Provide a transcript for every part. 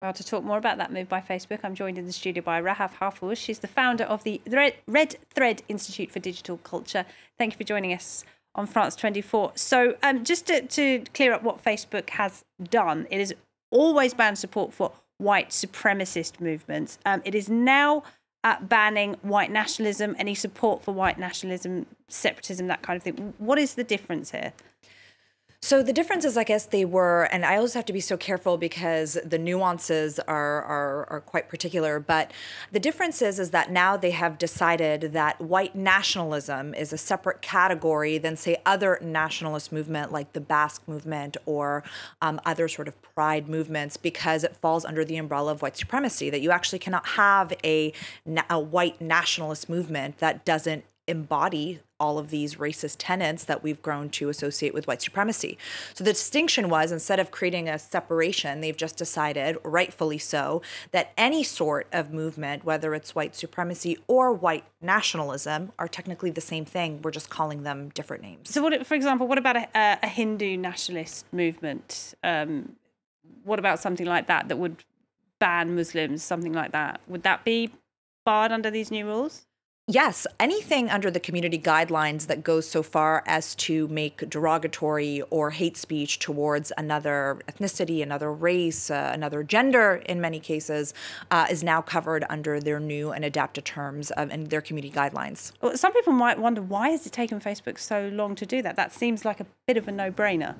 Well, to talk more about that move by Facebook, I'm joined in the studio by Rahaf Harfoush. She's the founder of the Red Thread Institute for Digital Culture. Thank you for joining us on France 24. So just to clear up what Facebook has done, it has always banned support for white supremacist movements. It is now banning white nationalism, any support for white nationalism, separatism, that kind of thing. What is the difference here? So the difference is, I guess they were, and I always have to be so careful because the nuances are quite particular, but the difference is that now they have decided that white nationalism is a separate category than, say, other nationalist movement like the Basque movement or other sort of pride movements, because it falls under the umbrella of white supremacy, that you actually cannot have a white nationalist movement that doesn't embody all of these racist tenets that we've grown to associate with white supremacy. So the distinction was, instead of creating a separation, they've just decided, rightfully so, that any sort of movement, whether it's white supremacy or white nationalism, are technically the same thing. We're just calling them different names. So for example, what about a Hindu nationalist movement? What about something like that would ban Muslims, something like that? Would that be barred under these new rules? Yes, anything under the community guidelines that goes so far as to make derogatory or hate speech towards another ethnicity, another race, another gender in many cases, is now covered under their new and adapted terms and their community guidelines. Well, some people might wonder, why has it taken Facebook so long to do that? That seems like a bit of a no-brainer.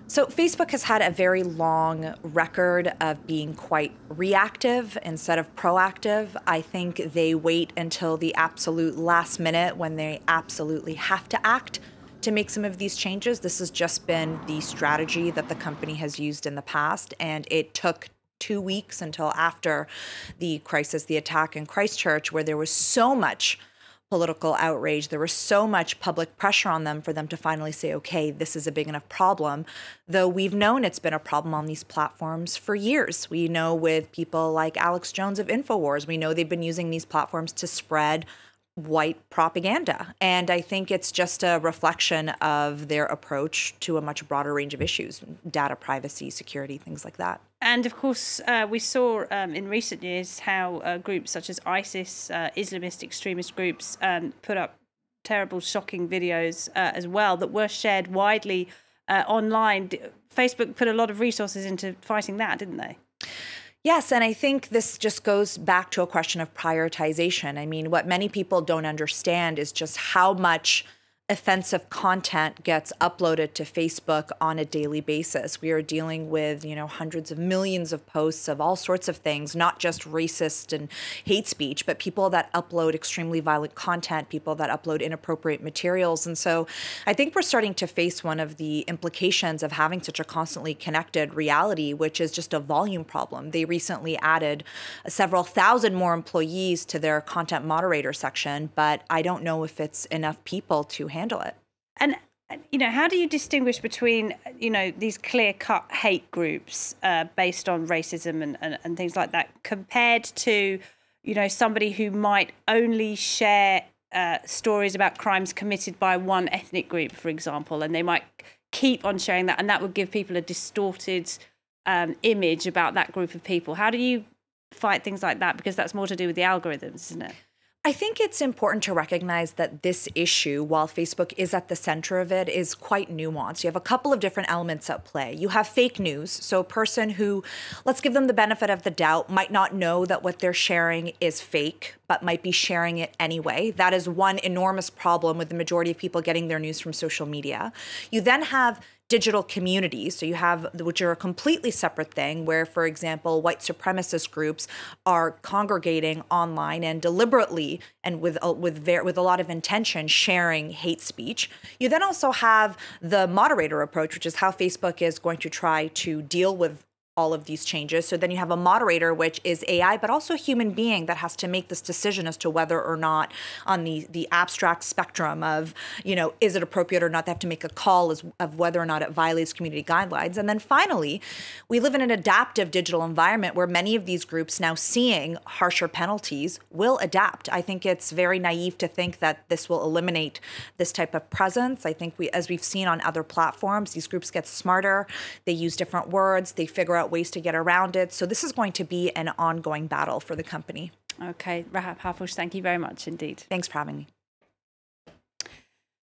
So Facebook has had a very long record of being quite reactive instead of proactive. I think they wait until the absolute last minute when they absolutely have to act to make some of these changes. This has just been the strategy that the company has used in the past, and it took 2 weeks until after the crisis, the attack in Christchurch, where there was so much political outrage, there was so much public pressure on them for them to finally say, okay, this is a big enough problem. Though we've known it's been a problem on these platforms for years. We know with people like Alex Jones of InfoWars, we know they've been using these platforms to spread white propaganda. And I think it's just a reflection of their approach to a much broader range of issues, data privacy, security, things like that. And of course, we saw in recent years how groups such as ISIS, Islamist extremist groups, put up terrible, shocking videos as well that were shared widely online. Facebook put a lot of resources into fighting that, didn't they? Yes, and I think this just goes back to a question of prioritization. I mean, what many people don't understand is just how much offensive content gets uploaded to Facebook on a daily basis. We are dealing with, hundreds of millions of posts of all sorts of things, not just racist and hate speech, but people that upload extremely violent content, people that upload inappropriate materials. And so I think we're starting to face one of the implications of having such a constantly connected reality, which is just a volume problem. They recently added several thousand more employees to their content moderator section, but I don't know if it's enough people to handle it. And how do you distinguish between these clear-cut hate groups based on racism and things like that, compared to somebody who might only share stories about crimes committed by one ethnic group, for example, and they might keep on sharing that, and that would give people a distorted image about that group of people? How do you fight things like that? Because that's more to do with the algorithms, isn't it? I think it's important to recognize that this issue, while Facebook is at the center of it, is quite nuanced. You have a couple of different elements at play. You have fake news. So a person who, let's give them the benefit of the doubt, might not know that what they're sharing is fake, but might be sharing it anyway. That is one enormous problem with the majority of people getting their news from social media. You then have digital communities, so you have, which are a completely separate thing, where, for example, white supremacist groups are congregating online and deliberately and with a lot of intention sharing hate speech. You then also have the moderator approach, which is how Facebook is going to try to deal with all of these changes. So then you have a moderator, which is AI, but also a human being that has to make this decision as to whether or not on the abstract spectrum of, is it appropriate or not. They have to make a call of whether or not it violates community guidelines. And then finally, we live in an adaptive digital environment where many of these groups, now seeing harsher penalties, will adapt. I think it's very naive to think that this will eliminate this type of presence. I think as we've seen on other platforms, these groups get smarter. They use different words. They figure out out ways to get around it. So this is going to be an ongoing battle for the company. Okay, Rahab Harfush, thank you very much indeed. Thanks for having me.